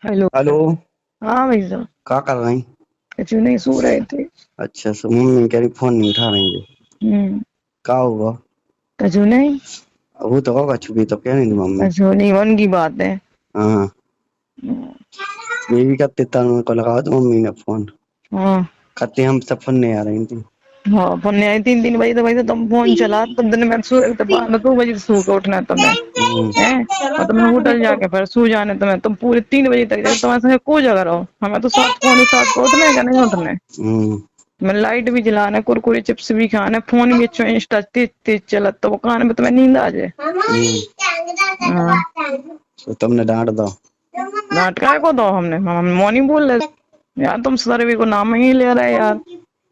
Hello. Hello. हाँ भाई साहब। क्या कर रही? कुछ नहीं, सो रहे थे। अच्छा, सो मम्मी कह रही फोन नहीं उठा रही है। हम्म। क्या हुआ? कुछ नहीं। वो तो होगा, छुपी तो कह रही थी मम्मी। कुछ नहीं, मन की बात है। हाँ। हम्म। मैं भी करते तनु को लगा तो मम्मी ने फोन हाँ। करते, हम सब फोन नहीं आ रही थी। हाँ, फोन आई 3-3 बजे तो भाई साहब तुम फोन चला, तुम दिन में सो तो 2 बजे से सो के उठना है तुम्हें। हैं? और तुम्हें होटल जाके फिर सो जाने तुम्हें, तुम पूरे 3 बजे तक जाके तुम्हारे संगे को जगह रहो, हमें तो 7 पौने 7 पे उठना है क्या नहीं उठना है। हम्म। मैं लाइट भी जलाना, कुरकुरे चिप्स भी खाना, फोन भी अच्छा इंस्टा तेज तेज चला तो वो कान में तुम्हें नींद आ जाए। हाँ। तो तुमने डांट दो। डांट काय को दो, हम मौनी बोल रहे यार, तुम सर्वे को नाम ही ले रहे यार।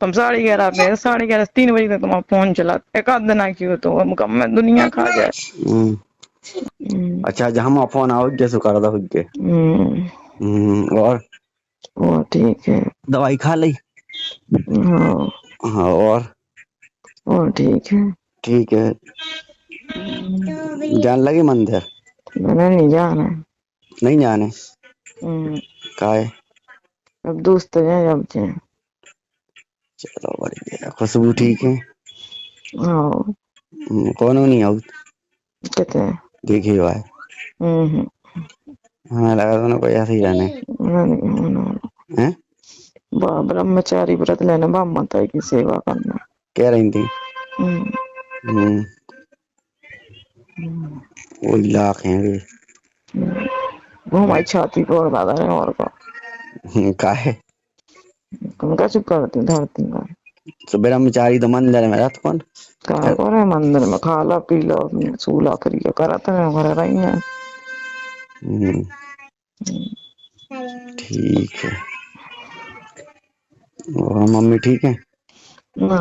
तुम 11:30 पे, 11:30 3 बजे तक तुम्हारा फोन चला, एक आध दिन क्यों तो हम कम में दुनिया खा जाए। हम्म। हम्म। अच्छा, जहाँ फोन आओ जैसे कर दो के। हम्म। और वो ठीक है। दवाई खा ली? हाँ। हाँ। और वो ठीक है। ठीक है। जान लगी मंदिर? मैंने नहीं जाना। नहीं जाने? हम्म। का है? अब दोस्त हैं जब से। चलो बढ़िया। खुशबू ठीक है? हाँ। कौन नहीं आऊ? कहते हैं। देखी हुआ है। हम्म। हमें लगा दोनों कोई ऐसे ही रहने नहीं। हैं। ब्रह्मचारी व्रत लेना, बा माता की सेवा करना। कह रही थी। हम्म। हम्म। वो लाख हैं वे। वो हमारी छाती पर और दादा है और का। का है? तुम कैसे करती धरती का। तो ब्रह्मचारी तो मंदिर में रहत कौन? काय करे मंदिर में खाला पीला सूला करिया करत है घर रही है। हम्म, ठीक है। और मम्मी ठीक है? ना।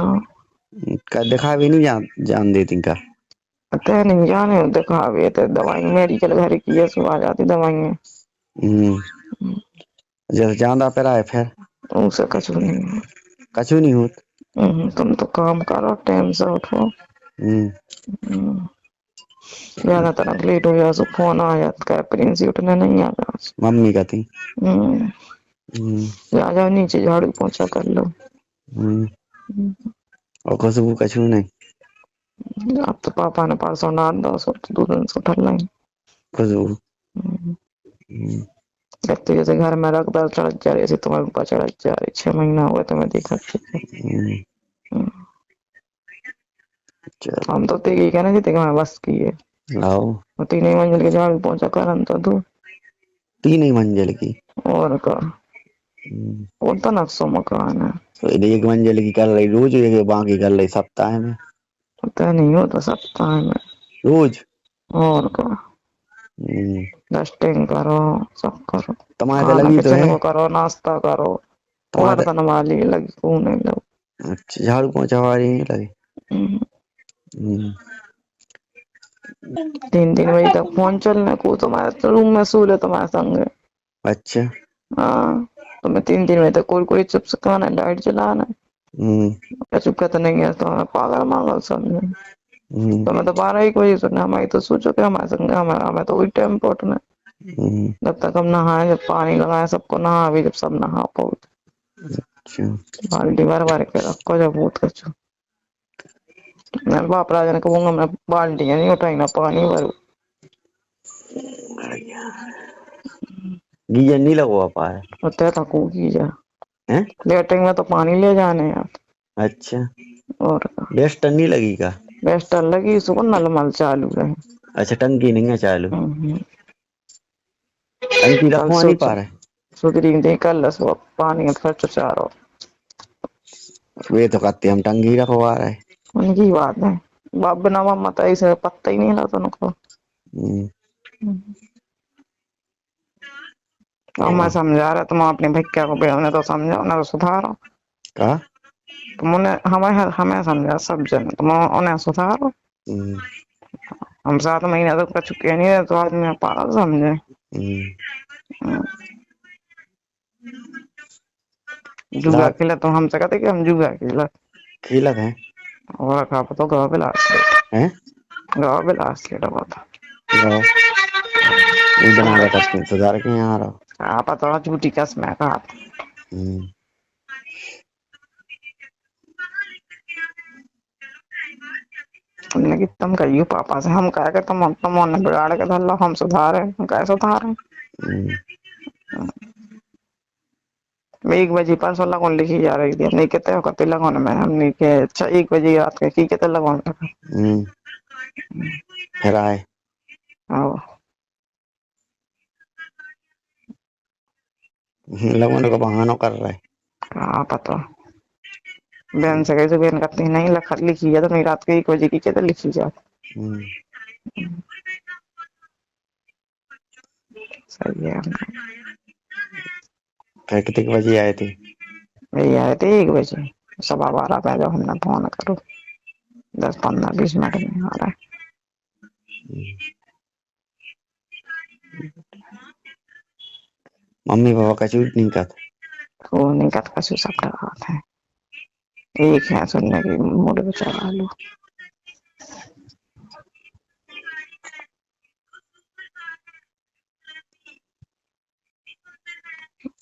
का दिखा भी नहीं जान देती का? अतः नहीं जाने दिखावे तो दवाई मेडिकल घर की है, सो आ जाती दवाइयाँ। हम्म। जैसे ज्यादा पे है फिर उनसे कुछ नहीं है। कछु नहीं होत। तुम तो काम करो, टाइम से उठो। हम्म। हम्म। ज्यादातर लेट हो जाए सो फोन आ जाता है, प्रिंस उठने नहीं आ रहा। मम्मी का थी। हम्म। हम्म। जा जाओ नीचे झाड़ू पोछा कर लो। हम्म। और खुशबू कछु नहीं? अब तो पापा ने परसों डांट दो सो तो 2 दिन से उठल नहीं। खुशबू। हम्म। हम्म। लगते जैसे घर में रख दर चढ़ जा रही थी, तुम्हारे ऊपर चढ़ जा रही, 6 महीना हुआ तुम्हें देखा ठीक है। हम्म। चलो। हम तो तेरी कहना थी मैं बस की है। लाओ। और 3 ही मंजिल के झाड़ू पोछा करन तो दो। 3 ही मंजिल की? और का। हम्म। वो तो नक्शो मकान है। तो 1 मंजिल की कर रही रोज, एक बाकी कर रही सप्ताह में? पता नहीं हो तो सकता है मैं। रोज? और का। हम्म। डस्टिंग करो, सब करो। तुम्हारे तो खाना लगी तो किचन है। को करो, नाश्ता करो। तुम्हारे बर्तन वाली लगी कौन है लोग। तो अच्छा, झाड़ू पोछा वाली नहीं लगी? हम्म। हम्म। 3-3 बजे तक फोन चलने को, तुम्हारे रूम में सो ले तुम्हारे संग। अच्छा। हाँ। तुम्हें 3-3 बजे तक कोई चिप्स खाना है, लाइट जलाना है। हम्म। चुपका तो नहीं है तो हमें पागल मागल समझे। हम्म। तो मैं तो 12-1 बजे सुनना, हमारी तो सोचो कि हमारे संग हमें तो वही टाइम पे उठना है। हम्म। जब तक हम नहाए, जब पानी लगाए सबको नहा भी, जब सब नहा पाओ अच्छा। बाल्टी भर भर के रखो जब भूत कचो। मैं बाप राजा ने कहूंगा, मैं बाल्टियां नहीं उठाई ना पानी भरू। गीजर नहीं लगवा पाए? होता था की जा। हैं? लेटरिंग में तो पानी ले जाने यार। अच्छा। और बेस्ट नहीं लगी का? बेस्ट लगी सुबह नल मल चालू रहे। अच्छा, टंकी नहीं है चालू? हम्म। टंकी कल रखवा नहीं सोच पा रहे? सुधरी नहीं, कल सुबह पानी फिर तो चारो। वे तो कहते हम टंकी रखवा रहे। उनकी बात है। बाप बिना मत ऐसे पत्ता ही नहीं हिलाता उनको। हम्म। और मैं समझा रहा, तुम अपने भैया को उन्हें तो समझाओ ना, तो सुधारो। का? तुम उन्हें हमें हमें समझा सब जन, तुम उन्हें सुधारो। हम्म। हम 7 महीने तक कर चुके नहीं है तो आदमी पागल समझे। हम्म। जुआ लाख खेला तो हमसे कहते कि हम जुआ खेला। खिलत है? और खा तो गाँव बिलास हैं? गाँव बिलास लेटा हुआ था। गाओ। ये बना रखा तुम सुधार के यहाँ आ रहा हो। आप थोड़ा झूठी कसम है कहा। हमने कि तुम कहियो पापा से, हम कह के तुम ने बिगाड़ के धर लो, हम सुधारे, हम कैसे सुधारे। 1 बजे परसों लगन लिखी जा रही थी, नहीं कहते हो कते लगन में हम नहीं के। अच्छा 1 बजे रात के की कहते लगन फिर आए लगन को बहाना कर रहे। कहा पता बहन से कैसे बहन करती नहीं लिखी जा तो नहीं रात के 1 बजे की कहते लिखी जा। सही है। फिर कितने बजे आए थे? वही आए थे 1 बजे 12:15 पे जब हमने फोन करो 10-15-20 मिनट में आ रहा है। मम्मी पापा का चूट नहीं कर वो नहीं कर कसू सब बात है, एक है सुनने की मूड बेचारा लो।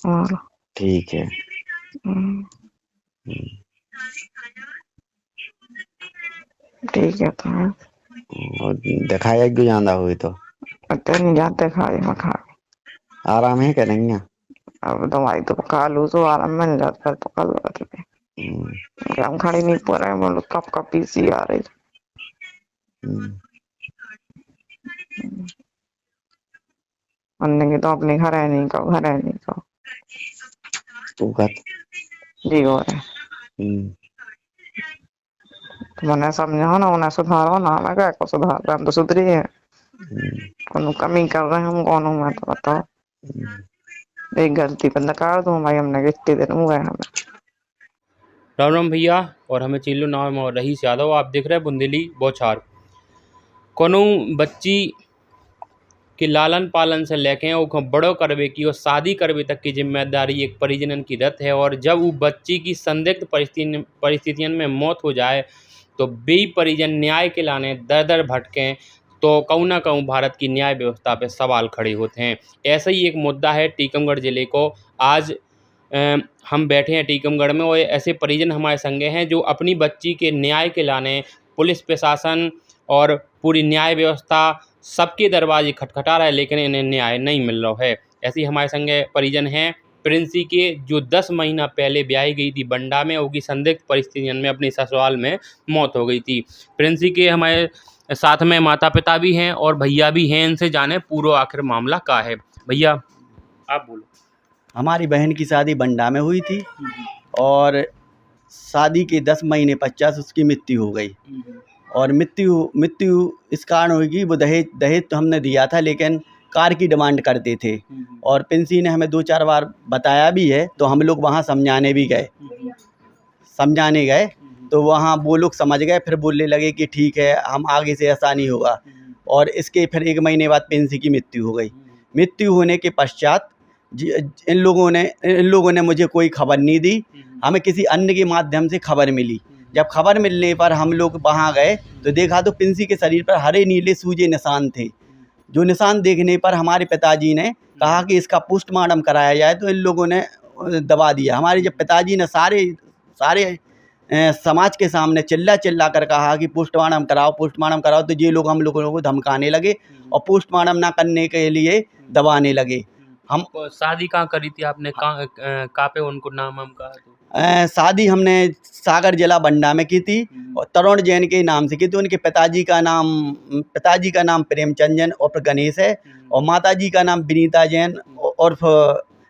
और ठीक है। ठीक है तो और दिखाया क्यों जाना हुई तो पता नहीं जाते खाए मैं खा आराम है क्या नहीं? अब दवाई तो पका लू तो आराम मिल जाता है, पका लो हम खड़े नहीं पा रहे, बोलो कप पीसी आ रही। अन्ने तो अपने घर है नहीं को तू कर जी हो रहा तो मैंने समझाओ ना, उन्हें सुधारो ना, मैं क्या को सुधार रहे, हम तो सुधरी है, कौन कमी कर रहे हैं हम, कौन मैं तो बताओ। एक गलती पर नकार दूं भाई, हमने कितने दिन हुए हमें। राम राम भैया, और हमें चिल्लू नाम और रहीश यादव, आप देख रहे हैं बुंदेली बौछार। कोनो बच्ची के लालन पालन से लेके वो बड़ो करवे की और शादी करवे तक की जिम्मेदारी एक परिजनन की रहत है। और जब वो बच्ची की संदिग्ध परिस्थितियों में मौत हो जाए तो बे परिजन न्याय के लाने दर दर भटकें, तो कहूँ ना कहूँ भारत की न्याय व्यवस्था पे सवाल खड़े होते हैं। ऐसा ही एक मुद्दा है टीकमगढ़ ज़िले को। आज हम बैठे हैं टीकमगढ़ में और ऐसे परिजन हमारे संगे हैं जो अपनी बच्ची के न्याय के लाने पुलिस प्रशासन और पूरी न्याय व्यवस्था सबके दरवाजे खटखटा रहा है, लेकिन इन्हें न्याय नहीं मिल रहा है। ऐसे ही हमारे संगे परिजन हैं प्रिंसी के, जो 10 महीना पहले ब्याही गई थी बंडा में, उनकी संदिग्ध परिस्थितियों में अपने ससुराल में मौत हो गई थी। प्रिंसी के हमारे साथ में माता पिता भी हैं और भैया भी हैं, इनसे जाने पूरा आखिर मामला क्या है। भैया आप बोलो। हमारी बहन की शादी बंडा में हुई थी और शादी के 10 महीने पश्चात उसकी मृत्यु हो गई। और मृत्यु इस कारण हुई, वो दहेज तो हमने दिया था लेकिन कार की डिमांड करते थे। और प्रिंसी ने हमें 2-4 बार बताया भी है, तो हम लोग वहाँ समझाने गए तो वहाँ वो लोग समझ गए, फिर बोलने लगे कि ठीक है हम आगे से ऐसा नहीं होगा। और इसके फिर 1 महीने बाद प्रिंसी की मृत्यु हो गई। मृत्यु होने के पश्चात इन लोगों ने मुझे कोई खबर नहीं दी, हमें किसी अन्य के माध्यम से खबर मिली। जब खबर मिलने पर हम लोग वहाँ गए तो देखा तो प्रिंसी के शरीर पर हरे नीले सूजे निशान थे। जो निशान देखने पर हमारे पिताजी ने कहा कि इसका पोस्टमार्टम कराया जाए, तो इन लोगों ने दबा दिया। हमारे जब पिताजी ने सारे समाज के सामने चिल्ला कर कहा कि पोस्टमार्टम कराओ, तो ये लोग हम लोगों को धमकाने लगे और पोस्टमार्टम ना करने के लिए दबाने लगे। हम शादी कहाँ करी थी आपने, कहाँ पे उनको नाम हम कहा तो? शादी हमने सागर जिला बंडा में की थी और तरुण जैन के नाम से की थी। उनके पिताजी का नाम प्रेमचंद जैन और गणेश है, और माताजी का नाम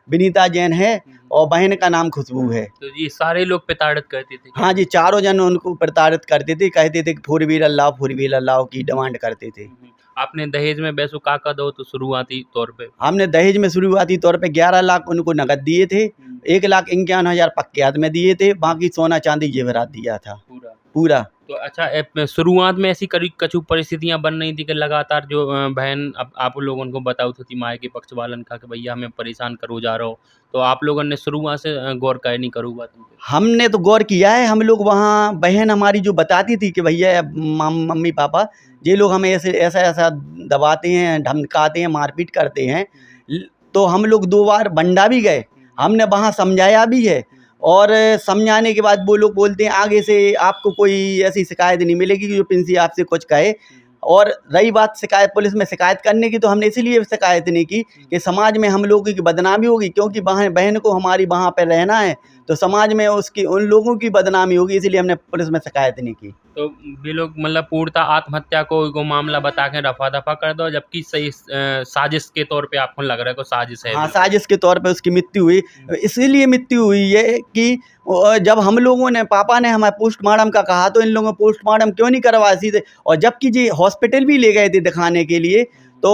विनीता जैन है, और बहन का नाम खुशबू है। तो ये सारे लोग प्रताड़ित करते थे? हाँ जी, चारों जन उनको प्रताड़ित करते थे, कहते थे कि 4 व्हीलर लाओ की डिमांड करते थे। आपने दहेज में वैसो काका दो तो शुरुआती तौर पे? हमने दहेज में शुरुआती तौर पे 11 लाख उनको नकद दिए थे, 1,51,000 पक्के हाथ में दिए थे, बाकी सोना चांदी जेवरात दिया था पूरा। तो अच्छा, शुरुआत में ऐसी कछु परिस्थितियां बन रही थी कि लगातार जो बहन आप लोगों को बताओ थी माए के पक्ष वालन का कि भैया हमें परेशान करो जा रहा हो, तो आप लोगों ने शुरुआत से गौर काहे नहीं करू बात पे? हमने तो गौर किया है। हम लोग वहाँ बहन हमारी जो बताती थी कि भैया मम्मी पापा ये लोग हमें ऐसा ऐसा दबाते हैं, धमकाते हैं, मारपीट करते हैं। तो हम लोग 2 बार बंडा भी गए, हमने वहाँ समझाया भी है, और समझाने के बाद वो लोग बोलते हैं आगे से आपको कोई ऐसी शिकायत नहीं मिलेगी कि जो प्रिंसी आपसे कुछ कहे। और रही बात शिकायत, पुलिस में शिकायत करने की, तो हमने इसीलिए शिकायत नहीं की कि समाज में हम लोगों की बदनामी होगी, क्योंकि बहन को हमारी वहाँ पे रहना है, तो समाज में उसकी उन लोगों की बदनामी होगी, इसलिए हमने पुलिस में शिकायत नहीं की। तो वे लोग मतलब पूर्णतः आत्महत्या को मामला बता के रफा दफा कर दो, जबकि सही साजिश के तौर पे आपको लग रहा है को साजिश है। हाँ, साजिश के तौर पे उसकी मृत्यु हुई। इसीलिए मृत्यु हुई है कि जब हम लोगों ने, पापा ने हमें पोस्टमार्टम का कहा, तो इन लोगों ने पोस्टमार्टम क्यों नहीं करवाया सीधे, और जबकि जी हॉस्पिटल भी ले गए थे दिखाने के लिए, तो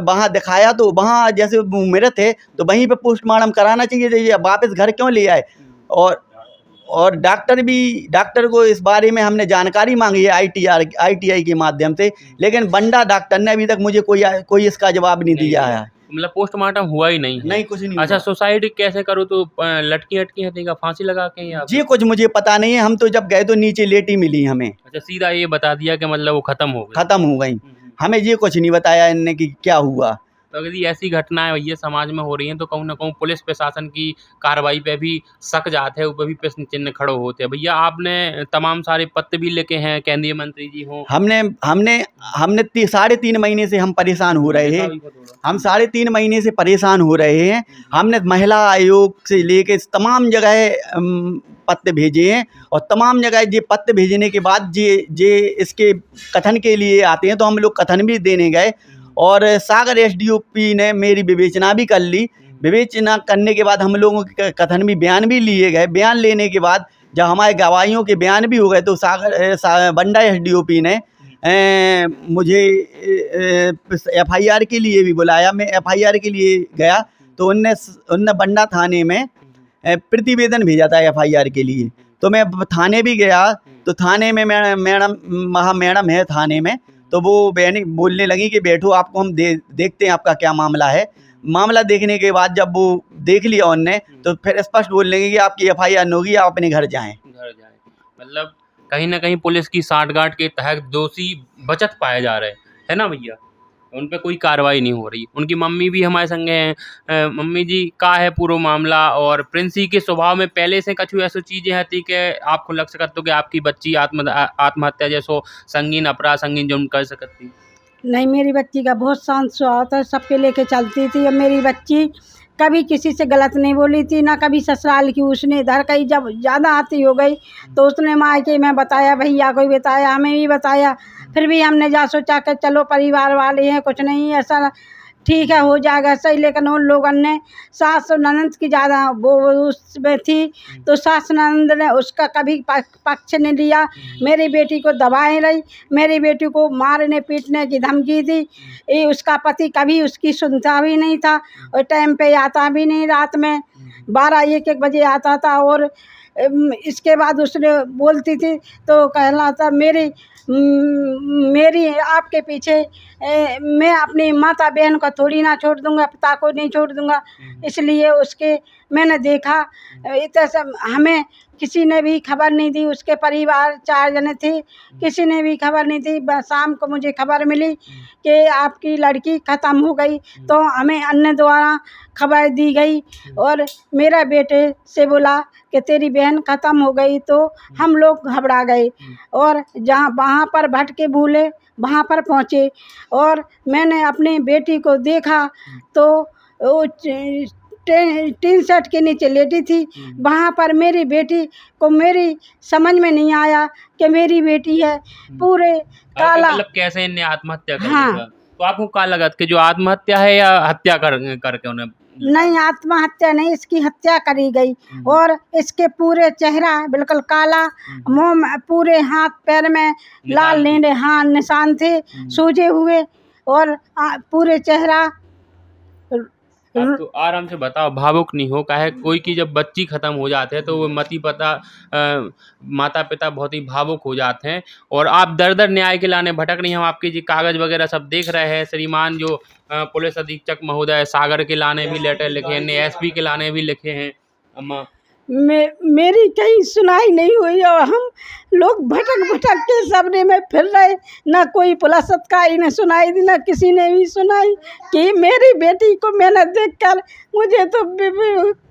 वहाँ दिखाया, तो वहाँ जैसे वो मृत है तो वहीं पे पोस्टमार्टम कराना चाहिए था, ये वापस घर क्यों ले आए। और डॉक्टर को इस बारे में हमने जानकारी मांगी है ITI के माध्यम से, लेकिन बंडा डॉक्टर ने अभी तक मुझे कोई इसका जवाब नहीं दिया है। मतलब पोस्टमार्टम हुआ ही नहीं है। नहीं, कुछ नहीं अच्छा, हुआ। सुसाइड कैसे करूँ, तो लटकी हटकी का फांसी लगा के या जी कुछ मुझे पता नहीं है, हम तो जब गए तो नीचे लेटी मिली हमें, अच्छा सीधा ये बता दिया कि मतलब वो खत्म हो गई। खत्म हो गई। हमें ये कुछ नहीं बताया इनने कि क्या हुआ। तो अगर ये ऐसी घटनाएं भैया समाज में हो रही हैं, तो कहूँ ना कहूँ पुलिस प्रशासन की कार्रवाई पे भी शक जाते हैं, ऊपर भी प्रश्न चिन्ह खड़े होते हैं। भैया आपने तमाम सारे पत्र भी लिखे हैं, केंद्रीय मंत्री जी हों। हमने 3.5 महीने से हम परेशान हो रहे हैं। हम 3.5 महीने से परेशान हो रहे हैं। हमने महिला आयोग से लेके तमाम जगह पत्र भेजे हैं, और तमाम जगह ये पत्र भेजने के बाद जे इसके कथन के लिए आते हैं, तो हम लोग कथन भी देने गए, और सागर SDOP ने मेरी विवेचना भी कर ली। विवेचना करने के बाद हम लोगों के कथन भी, बयान भी लिए गए। बयान लेने के बाद जब हमारे गवाहियों के बयान भी हो गए, तो बंडा SDOP ने मुझे FIR के लिए भी बुलाया। मैं FIR के लिए गया, तो उनने बंडा थाने में प्रतिवेदन भेजा था FIR के लिए। तो मैं थाने भी गया, तो थाने में मैडम है थाने में, तो वो बहन बोलने लगी कि बैठो, आपको हम देखते हैं आपका क्या मामला है। मामला देखने के बाद जब वो देख लिया उनने, तो फिर स्पष्ट बोलने लगी कि आपकी FIR न होगी, आप अपने घर जाएं। मतलब कहीं ना कहीं पुलिस की सांठगांठ के तहत दोषी बचत पाए जा रहे हैं ना भैया, उन पे कोई कार्रवाई नहीं हो रही। उनकी मम्मी भी हमारे संगे हैं। मम्मी जी, का है पूरा मामला, और प्रिंसी के स्वभाव में पहले से कछु ऐसी चीज़ें थी कि आपको लग सकता हो कि आपकी बच्ची आत्महत्या जैसो संगीन अपराध, संगीन जुर्म कर सकती? नहीं, मेरी बच्ची का बहुत शांत स्वभाव था, सबके लेके चलती थी। और मेरी बच्ची कभी किसी से गलत नहीं बोली थी, ना कभी ससुराल की उसने इधर कहीं। जब ज़्यादा आती हो गई तो उसने मायके में बताया, भैया को बताया, हमें भी बताया। फिर भी हमने जा सोचा कि चलो परिवार वाले हैं, कुछ नहीं ऐसा, ठीक है हो जाएगा सही। लेकिन उन लोगों ने सास और ननद की ज़्यादा वो उसमें थी, तो सास ननद ने उसका कभी पक्ष नहीं लिया। मेरी बेटी को दबाए रही, मेरी बेटी को मारने पीटने की धमकी दी। ये उसका पति कभी उसकी सुनता भी नहीं था, और टाइम पे आता भी नहीं, रात में 12-1 बजे आता था। और इसके बाद उसने बोलती थी तो कहना था, मेरी आपके पीछे मैं अपनी माता बहन को थोड़ी ना छोड़ दूंगा, पिता को नहीं छोड़ दूंगा। इसलिए उसके मैंने देखा, इतना सब हमें किसी ने भी खबर नहीं दी। उसके परिवार 4 जने थे, किसी ने भी खबर नहीं दी। बस शाम को मुझे खबर मिली कि आपकी लड़की ख़त्म हो गई, तो हमें अन्य द्वारा खबर दी गई। और मेरा बेटे से बोला कि तेरी बहन ख़त्म हो गई, तो हम लोग घबरा गए, और जहाँ वहाँ पर भटके भूले वहाँ पर पहुँचे। और मैंने अपनी बेटी को देखा तो वो टीन सेट के नीचे लेटी थी। वहाँ पर मेरी बेटी को मेरी समझ में नहीं आया कि मेरी बेटी है। पूरे काला, मतलब कैसे इन्हें आत्महत्या कर हाँ। लिया? तो आपको क्या लगा कि जो आत्महत्या है या हत्या करके उन्हें? नहीं, आत्महत्या नहीं, इसकी हत्या करी गई। और इसके पूरे चेहरा बिल्कुल काला, मुंह में, पूरे हाथ पैर में लाल नीले निशान थे सूजे हुए, और पूरे चेहरा आप तो आराम से बताओ, भावुक नहीं हो। काहे कोई की जब बच्ची खत्म हो जाते हैं तो वो माता पिता बहुत ही भावुक हो जाते हैं, और आप दर दर न्याय के लाने भटक रही हैं। हम आपके जी कागज वगैरह सब देख रहे हैं। श्रीमान जो पुलिस अधीक्षक महोदय सागर के लाने भी लेटर लिखे हैं, एसपी के लाने भी लिखे हैं। अम्मा मेरी कहीं सुनाई नहीं हुई और हम लोग भटक भटक के सबने में फिर रहे, ना कोई पुलिस अधिकारी ने सुनाई दी, ना किसी ने भी सुनाई कि मेरी बेटी को मैंने देखकर मुझे तो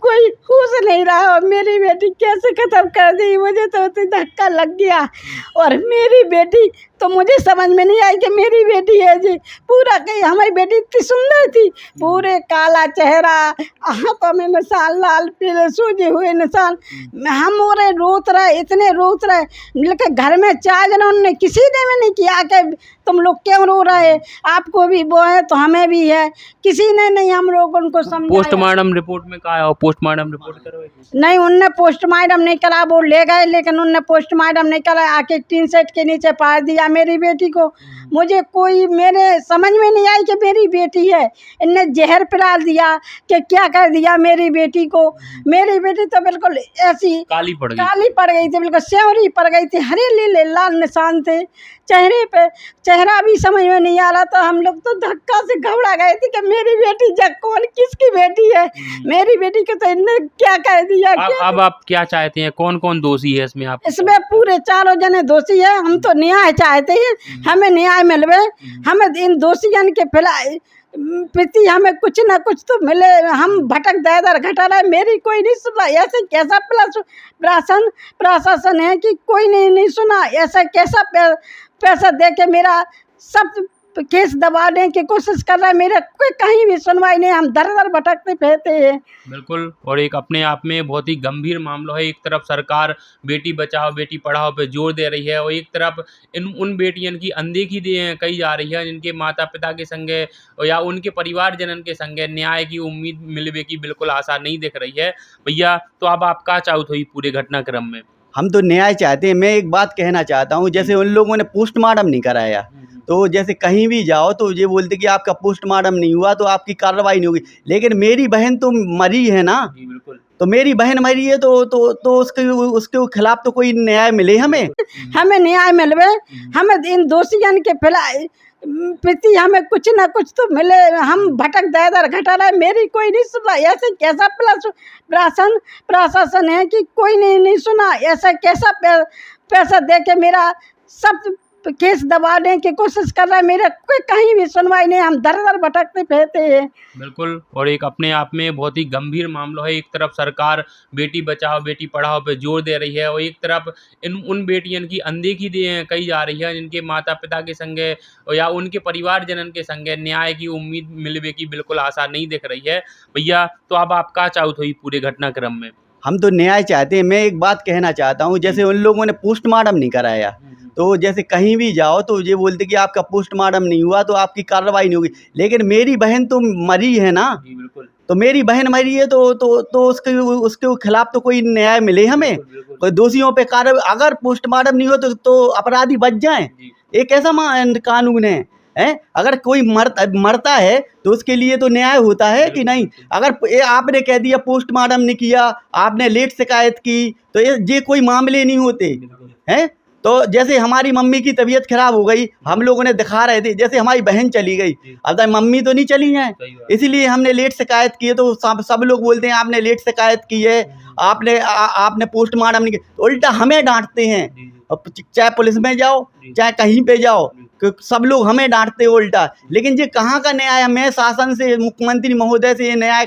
कोई होश नहीं रहा और मेरी बेटी कैसे ख़त्म कर दी। मुझे तो धक्का लग गया और मेरी बेटी तो मुझे समझ में नहीं आई कि मेरी बेटी है जी। पूरा कहीं हमारी बेटी इतनी सुंदर थी, पूरे काला चेहरा, हाथों में निशान, लाल पीले सूजे हुए निशान। हम रोत रहे, इतने रोत रहे, लेकिन घर में 4 जनों ने किसी ने भी नहीं किया कि तुम लोग क्यों रो रहे, आपको भी वो है तो हमें भी है, किसी ने नहीं हम लोग उनको समझाया। पोस्टमार्टम रिपोर्ट में कहा है, पोस्टमार्टम रिपोर्ट करो। नहीं, उनने पोस्टमार्टम नहीं करा, वो ले गए लेकिन उनने पोस्टमार्टम नहीं करा, आके टीन सेट के नीचे पार दिया मेरी बेटी को। मुझे कोई मेरे समझ में नहीं आई कि मेरी बेटी है। इनने जहर पिला दिया कि क्या कर दिया मेरी बेटी को। मेरी बेटी तो बिल्कुल ऐसी काली पड़ गई थी, बिल्कुल स्यावरी पड़ गई थी, हरे लीले लाल निशान थे चेहरे पे, चेहरा भी समझ में नहीं आ रहा था। हम लोग तो धक्का से घबरा गए थे कि मेरी बेटी कौन किसकी बेटी है, मेरी बेटी को तो इनने क्या कर दिया। अब आप क्या चाहते हैं, कौन कौन दोषी है इसमें? आप इसमें पूरे 4 जने दोषी है। हम तो न्याय चाहते हैं, हमें न्याय मिलवे, हमें इन दोषियों के प्रति हमें कुछ ना कुछ तो मिले। हम भटक दर घटा रहे, मेरी कोई नहीं सुना। ऐसे कैसा प्रशासन है कि कोई नहीं सुना। ऐसा कैसा पैसा दे के मेरा सब केस दबाने की कोशिश कर रहा है, मेरा कोई कहीं भी सुनवाई नहीं। हम दर दर भटकते फिरते हैं। बिल्कुल, और एक अपने आप में बहुत ही गंभीर मामला है। एक तरफ सरकार बेटी बचाओ बेटी पढ़ाओ पे जोर दे रही है, और एक तरफ उन बेटियों की अनदेखी कही जा रही है जिनके माता पिता के संगे या उनके परिवारजनन के संगे न्याय की उम्मीद मिलने की बिल्कुल आशा नहीं दिख रही है। भैया, तो अब आप क्या चाहते हो पूरे घटनाक्रम में? हम तो न्याय चाहते हैं। मैं एक बात कहना चाहता हूँ, जैसे उन लोगों ने पोस्टमार्टम नहीं कराया, तो जैसे कहीं भी जाओ तो ये बोलते कि आपका पोस्टमार्टम नहीं हुआ तो आपकी कार्रवाई नहीं होगी। लेकिन मेरी बहन तो मरी है ना, तो मेरी बहन मरी है तो उसके खिलाफ तो कोई न्याय मिले हमें न्याय मिलवे, हमें इन दोषियों के प्रति हमें कुछ ना कुछ तो मिले। हम भटक दर घटा रहे, मेरी कोई नहीं सुना। ऐसे कैसा प्रशासन है कि कोई नहीं सुना। ऐसा कैसा पैसा दे के मेरा सब केस दबाने की कोशिश कर रहा है, मेरा कोई कहीं भी सुनवाई नहीं। हम दर दर भटकते फिरते हैं। बिल्कुल, और एक अपने आप में बहुत ही गंभीर मामला है। एक तरफ सरकार बेटी बचाओ बेटी पढ़ाओ पे जोर दे रही है, और एक तरफ उन बेटियों की अनदेखी कही जा रही है जिनके माता पिता के संगे या उनके परिवारजनन के संगे न्याय की उम्मीद मिलने की बिल्कुल आशा नहीं दिख रही है। भैया, तो अब आप क्या चाहते हो पूरे घटनाक्रम में? हम तो न्याय चाहते हैं। मैं एक बात कहना चाहता हूँ, जैसे उन लोगों ने पोस्टमार्टम नहीं कराया, तो जैसे कहीं भी जाओ तो ये बोलते कि आपका पोस्टमार्टम नहीं हुआ तो आपकी कार्रवाई नहीं होगी। लेकिन मेरी बहन तो मरी है ना, तो मेरी बहन मरी है तो उसके खिलाफ तो कोई न्याय मिले हमें। कोई दोषियों पे कार्रवाई, अगर पोस्टमार्टम नहीं हो तो अपराधी बच जाएं। ये कैसा कानून है? अगर कोई मरता है तो उसके लिए तो न्याय होता है कि नहीं? अगर आपने कह दिया पोस्टमार्टम नहीं किया, आपने लेट शिकायत की, तो ये कोई मामले नहीं होते हैं। तो जैसे हमारी मम्मी की तबीयत खराब हो गई, हम लोगों ने दिखा रहे थे, जैसे हमारी बहन चली गई, अब मम्मी तो नहीं चली हैं, इसीलिए हमने लेट शिकायत की है। तो सब लोग बोलते हैं आपने लेट शिकायत की है, आपने पोस्टमार्टम नहीं किया, तो उल्टा हमें डांटते हैं। चाहे पुलिस में जाओ चाहे कहीं पे जाओ, सब लोग हमें डांटते हैं उल्टा। लेकिन ये कहाँ का न्याय? मैं शासन से, मुख्यमंत्री महोदय से ये न्याय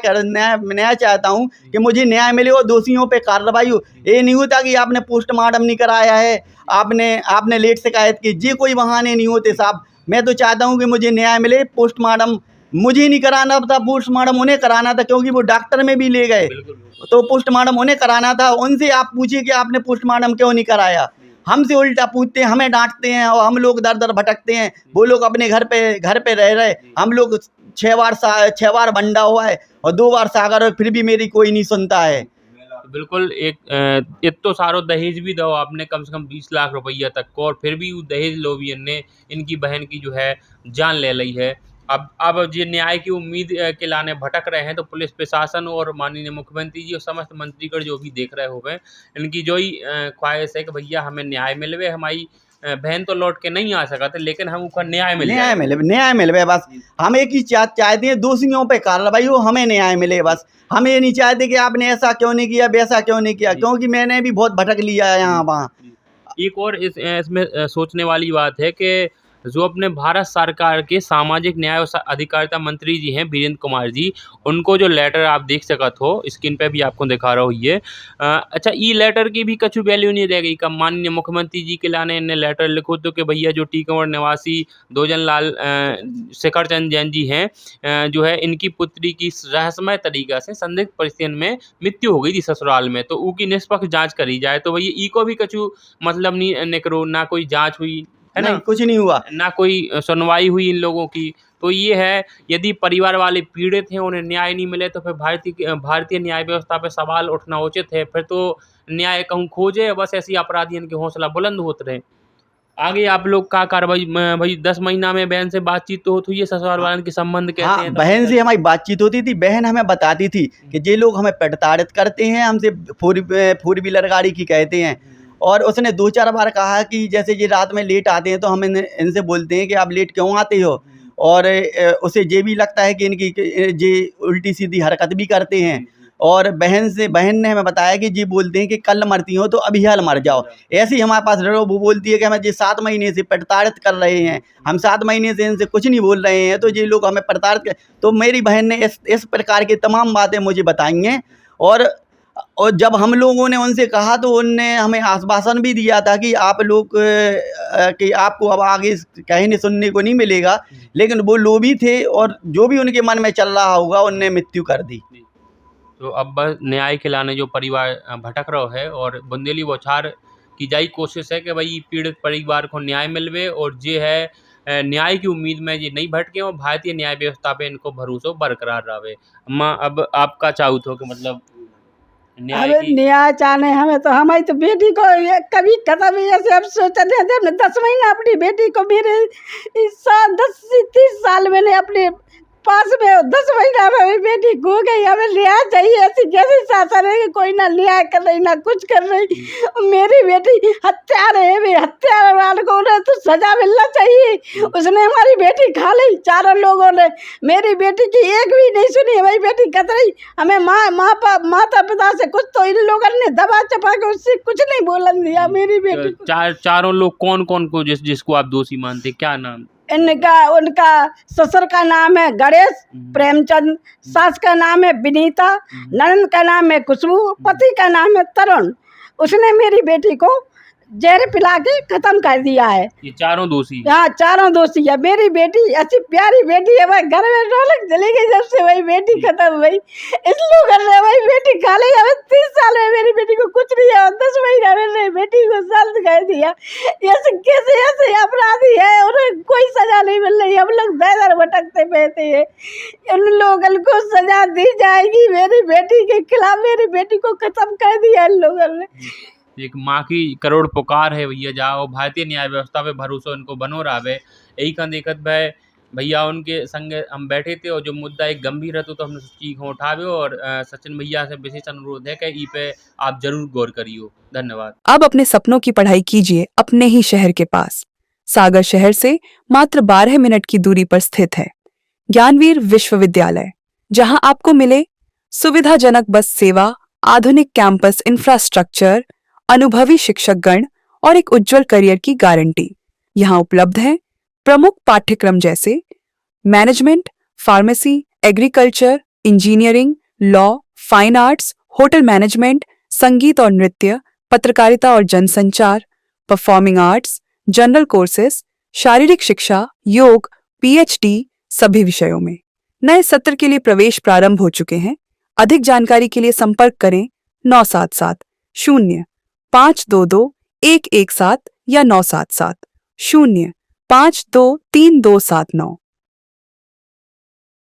चाहता हूँ कि मुझे न्याय मिले और दोषियों पे कार्रवाई हो। ये नहीं होता कि आपने पोस्टमार्टम नहीं कराया है, आपने लेट शिकायत की, ये कोई बहाने नहीं होते साहब। मैं तो चाहता हूँ कि मुझे न्याय मिले। पोस्टमार्टम मुझे नहीं कराना था, पोस्टमार्टम उन्हें कराना था, क्योंकि वो डॉक्टर में भी ले गए, तो पोस्टमार्टम उन्हें कराना था। उनसे आप पूछिए कि आपने पोस्टमार्टम क्यों नहीं कराया। हमसे उल्टा पूछते हैं, हमें डांटते हैं, और हम लोग दर दर भटकते हैं। वो लोग अपने घर पे रह रहे, हम लोग 6 बार बंडा हुआ है और 2 बार सागर, और फिर भी मेरी कोई नहीं सुनता है। बिल्कुल, एक तो सारो दहेज भी दो आपने कम से कम 20 लाख रुपया तक को, और फिर भी दहेज लोभियन ने इनकी बहन की जो है जान ले ली है। अब ये न्याय की उम्मीद के लाने भटक रहे हैं, तो पुलिस प्रशासन और माननीय मुख्यमंत्री जी और समस्त मंत्रीगण जो भी देख रहे होंगे, इनकी जो ही ख्वाहिश है कि भैया हमें न्याय मिलवे, हमारी बहन तो लौट के नहीं आ सकत, लेकिन हम ऊपर न्याय मिल न्याय जाए। मिले, न्याय मिले बस। हम एक ही चाहते हैं, दोषियों पे कार्रवाई हो, हमें न्याय मिले बस। हम ये नहीं चाहते कि आपने ऐसा क्यों नहीं किया, वैसा क्यों नहीं किया, क्योंकि मैंने भी बहुत भटक लिया है यहाँ वहाँ। एक और इसमें सोचने वाली बात है कि जो अपने भारत सरकार के सामाजिक न्याय और अधिकारिता मंत्री जी हैं वीरेंद्र कुमार जी, उनको जो लेटर आप देख सकत हो, स्क्रीन पे भी आपको दिखा रहा हूँ ये। अच्छा, ई लेटर की भी कछु वैल्यू नहीं रह गई। कब माननीय मुख्यमंत्री जी के लाने इन्हें लेटर लिखो तो कि भैया जो टीकमगढ़ निवासी दोजन लाल शेखर चंद जैन जी हैं, जो है इनकी पुत्री की रहस्यमय तरीका से संदिग्ध परिस्थितियों में मृत्यु हो गई थी ससुराल में, तो ऊकी निष्पक्ष जांच करी जाए। तो भैया ई को भी कछु मतलब नहीं निकरो, ना कोई जांच हुई है ना, नहीं, कुछ नहीं हुआ, ना कोई सुनवाई हुई इन लोगों की। तो ये है, यदि परिवार वाले पीड़ित हैं, उन्हें न्याय नहीं मिले, तो फिर भारतीय न्याय व्यवस्था पे सवाल उठना उचित है। फिर तो न्याय कहूँ खोजे, बस ऐसी अपराधियों के हौसला बुलंद होते रहे। आगे आप लोग का कार्रवाई भाई 10 महीना में बहन से बातचीत तो होती है, ससुराल वालन के संबंध कैसे हाँ, हैं? बहन से हमारी बातचीत होती थी। बहन हमें बताती थी कि ये लोग हमें प्रताड़ित करते हैं, हमसे फोर व्हीलर गाड़ी की कहते हैं। और उसने 2-4 बार कहा कि जैसे ये रात में लेट आते हैं तो हम इनसे बोलते हैं कि आप लेट क्यों आते हो, और उसे ये भी लगता है कि इनकी ये उल्टी सीधी हरकत भी करते हैं। और बहन ने हमें बताया कि जी बोलते हैं कि कल मरती हो तो अभी हाल मर जाओ। ऐसे ही हमारे पास वो बोलती है कि हमें ये 7 महीने से प्रताड़ित कर रहे हैं, हम 7 महीने से इनसे कुछ नहीं बोल रहे हैं, तो ये लोग हमें प्रताड़ित कर। तो मेरी बहन ने इस प्रकार की तमाम बातें मुझे बताई हैं। और जब हम लोगों ने उनसे कहा तो उनने हमें आश्वासन भी दिया था कि आप लोग कि आपको अब आगे कहने सुनने को नहीं मिलेगा, लेकिन वो लोभी थे और जो भी उनके मन में चल रहा होगा उनने मृत्यु कर दी। तो अब बस न्याय के लाने जो परिवार भटक रहो है, और बुंदेली बौछार की जाई कोशिश है कि भाई पीड़ित परिवार को न्याय मिलवे, और ये है न्याय की उम्मीद में ये नहीं भटके, और भारतीय न्याय व्यवस्था पे इनको भरोसा बरकरार रहे। अम्मा, अब आपका चाहू तो कि मतलब न्याय हमें की न्याय चाहने, हमें तो हमारी तो बेटी को ये कभी खत्म ही ऐसे अब सोचा नहीं थे। हमने 10 महीना अपनी बेटी को, मेरे इस साल 10-30 साल मैंने अपने पास में 10 महीना में मेरी बेटी खो गई। हमें न्याय चाहिए। ऐसी कैसी शासन है कि कोई ना न्याय कर रही ना कुछ कर रही। मेरी बेटी हत्यारे है, हत्यारे वाले को उन्हें तो सजा मिलना चाहिए। उसने हमारी बेटी खा ली, 4 लोगों ने। मेरी बेटी की एक भी नहीं सुनी, हमारी बेटी कतरी। हमें माता पिता से कुछ तो इन लोगों ने दबा चपा के उससे कुछ नहीं बोलन दिया मेरी बेटी को। चारों लोग कौन कौन को जिसको आप दोषी मानते, क्या नाम? उनका ससुर का नाम है गणेश प्रेमचंद, सास का नाम है विनीता, ननद का नाम है खुशबू, पति का नाम है तरुण। उसने मेरी बेटी को जहर पिला के खत्म कर दिया है। ये चारों दोषी? हाँ, चारों दोषी है। मेरी बेटी ऐसी प्यारी बेटी है, वही घर में रौनक चली गई जब से वही बेटी खत्म हुई। इस लोग वही बेटी खा ली। हमें 30 साल में मेरी बेटी को कुछ नहीं है, 10 महीना में मेरी बेटी को साल कर दिया। ऐसे कैसे ऐसे अपराधी है, उन्हें कोई सजा नहीं मिल रही। हम लोग बेदर भटकते फिरते हैं। उन लोगों को सजा दी जाएगी। मेरी बेटी के खिलाफ मेरी बेटी को खत्म कर दिया इन लोगों ने। एक माँ की करोड़ पुकार है भैया, जाओ भारतीय न्याय व्यवस्था पे भरोसा इनको बनो रहा। यही का देखत भाई भैया उनके संग हम बैठे थे, और जो मुद्दा एक गंभीर रहता तो हमने चीख उठावे। और सचिन भैया से विशेष अनुरोध है कि ई पे आप जरूर गौर करियो। धन्यवाद। अब अपने सपनों की पढ़ाई कीजिए अपने ही शहर के पास। सागर शहर से मात्र 12 मिनट की दूरी पर स्थित है ज्ञानवीर विश्वविद्यालय, जहां आपको मिले सुविधाजनक बस सेवा, आधुनिक कैंपस इंफ्रास्ट्रक्चर, अनुभवी शिक्षकगण और एक उज्जवल करियर की गारंटी। यहाँ उपलब्ध है प्रमुख पाठ्यक्रम जैसे management, pharmacy, agriculture, engineering, law, fine arts, hotel management, संगीत और नृत्य, पत्रकारिता और जनसंचार, परफॉर्मिंग आर्ट्स, जनरल कोर्सेस, शारीरिक शिक्षा, योग, पीएचडी सभी विषयों में। नए सत्र के लिए प्रवेश प्रारंभ हो चुके हैं। अधिक जानकारी के लिए संपर्क करें 977 0 522 117 या 977 0 523 279।